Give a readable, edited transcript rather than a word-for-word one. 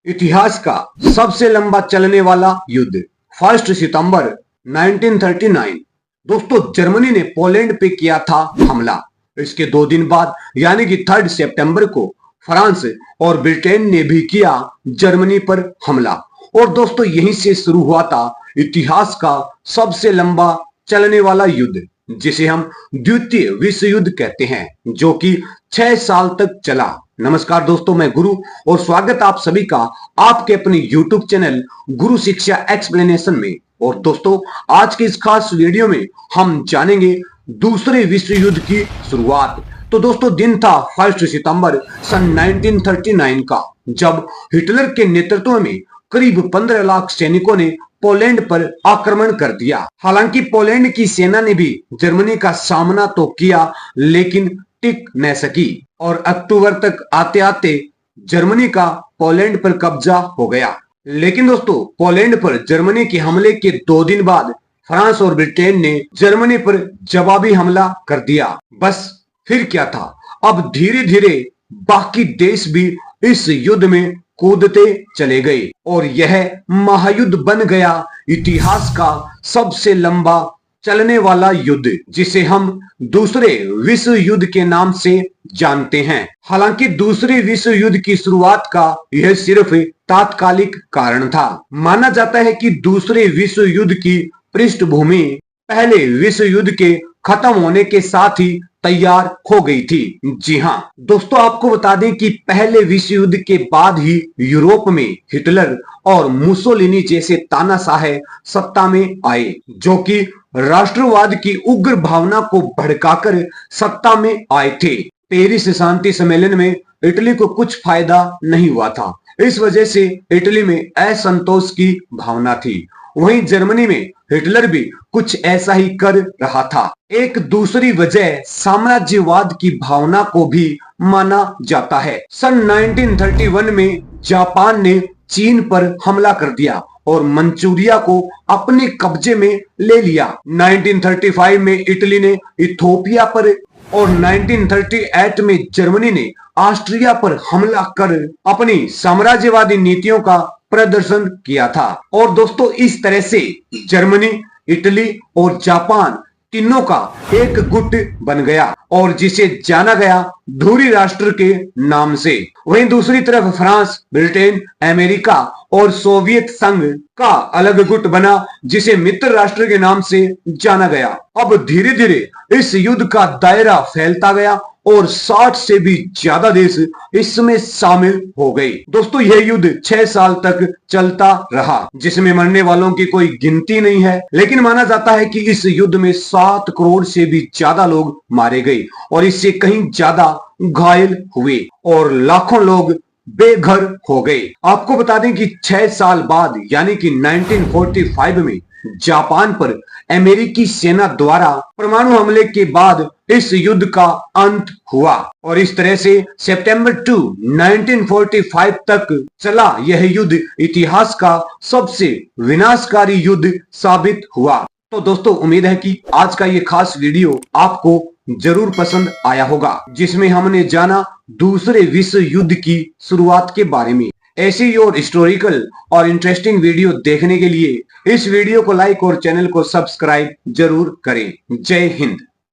इतिहास का सबसे लंबा चलने वाला युद्ध 1 सितंबर 1939। दोस्तों, जर्मनी ने पोलैंड पे किया था हमला। इसके 2 दिन बाद यानी कि 3 सितंबर को फ्रांस और ब्रिटेन ने भी किया जर्मनी पर हमला। और दोस्तों, यहीं से शुरू हुआ था इतिहास का सबसे लंबा चलने वाला युद्ध, जिसे हम द्वितीय विश्व युद्ध कहते हैं, जो कि 6 साल तक चला। नमस्कार दोस्तों, मैं गुरु और स्वागत आप सभी का आपके अपने YouTube चैनल गुरु शिक्षा एक्सप्लेनेशन में। और दोस्तों, आज के इस खास वीडियो में हम जानेंगे दूसरे विश्व युद्ध की शुरुआत। तो दोस्तों, दिन था 1 सितंबर सन 1939 का, जब हिटलर के नेतृत्व में करीब 15 लाख सैनिकों ने पोलैंड पर आक्रमण कर दिया। हालांकि पोलैंड की सेना ने भी जर्मनी का सामना तो किया, लेकिन टिक न सकी और अक्टूबर तक आते आते जर्मनी का पोलैंड पर कब्जा हो गया। लेकिन दोस्तों, पोलैंड पर जर्मनी के हमले के 2 दिन बाद फ्रांस और ब्रिटेन ने जर्मनी पर जवाबी हमला कर दिया। बस फिर क्या था, अब धीरे धीरे बाकी देश भी इस युद्ध में कूदते चले गए और यह महायुद्ध बन गया इतिहास का सबसे लंबा चलने वाला युद्ध, जिसे हम दूसरे विश्व युद्ध के नाम से जानते हैं। हालांकि दूसरे विश्व युद्ध की शुरुआत का यह सिर्फ तात्कालिक कारण था। माना जाता है कि दूसरे विश्व युद्ध की पृष्ठभूमि पहले विश्व युद्ध के खत्म होने के साथ ही तैयार हो गई थी। जी हाँ दोस्तों, आपको बता दें कि पहले विश्व युद्ध के बाद ही यूरोप में हिटलर और मुसोलिनी जैसे तानाशाह सत्ता में आए, जो कि राष्ट्रवाद की उग्र भावना को भड़काकर सत्ता में आए थे। पेरिस शांति सम्मेलन में इटली को कुछ फायदा नहीं हुआ था। इस वजह से इटली में असंतोष की भावना थी। वहीं जर्मनी में हिटलर भी कुछ ऐसा ही कर रहा था। एक दूसरी वजह साम्राज्यवाद की भावना को भी माना जाता है। सन 1931 में जापान ने चीन पर हमला कर दिया और मंचूरिया को अपने कब्जे में ले लिया। 1935 में इटली ने इथोपिया पर और 1938 में जर्मनी ने ऑस्ट्रिया पर हमला कर अपनी साम्राज्यवादी नीतियों का प्रदर्शन किया था। और दोस्तों, इस तरह से जर्मनी, इटली और जापान तीनों का एक गुट बन गया और जिसे जाना गया धुरी राष्ट्र के नाम से। वहीं दूसरी तरफ फ्रांस, ब्रिटेन, अमेरिका और सोवियत संघ का अलग गुट बना, जिसे मित्र राष्ट्र के नाम से जाना गया। अब धीरे धीरे इस युद्ध का दायरा फैलता गया और 60 से भी ज्यादा देश इसमें शामिल हो गए। दोस्तों, यह युद्ध 6 साल तक चलता रहा, जिसमें मरने वालों की कोई गिनती नहीं है। लेकिन माना जाता है कि इस युद्ध में 7 करोड़ से भी ज्यादा लोग मारे गए और इससे कहीं ज्यादा घायल हुए और लाखों लोग बेघर हो गए। आपको बता दें कि 6 साल बाद यानी कि 1945 में जापान पर अमेरिकी सेना द्वारा परमाणु हमले के बाद इस युद्ध का अंत हुआ और इस तरह से सितंबर 2, 1945 तक चला यह युद्ध इतिहास का सबसे विनाशकारी युद्ध साबित हुआ। तो दोस्तों, उम्मीद है कि आज का ये खास वीडियो आपको जरूर पसंद आया होगा, जिसमें हमने जाना दूसरे विश्व युद्ध की शुरुआत के बारे में। ऐसी ही और हिस्टोरिकल और इंटरेस्टिंग वीडियो देखने के लिए इस वीडियो को लाइक और चैनल को सब्सक्राइब जरूर करें। जय हिंद।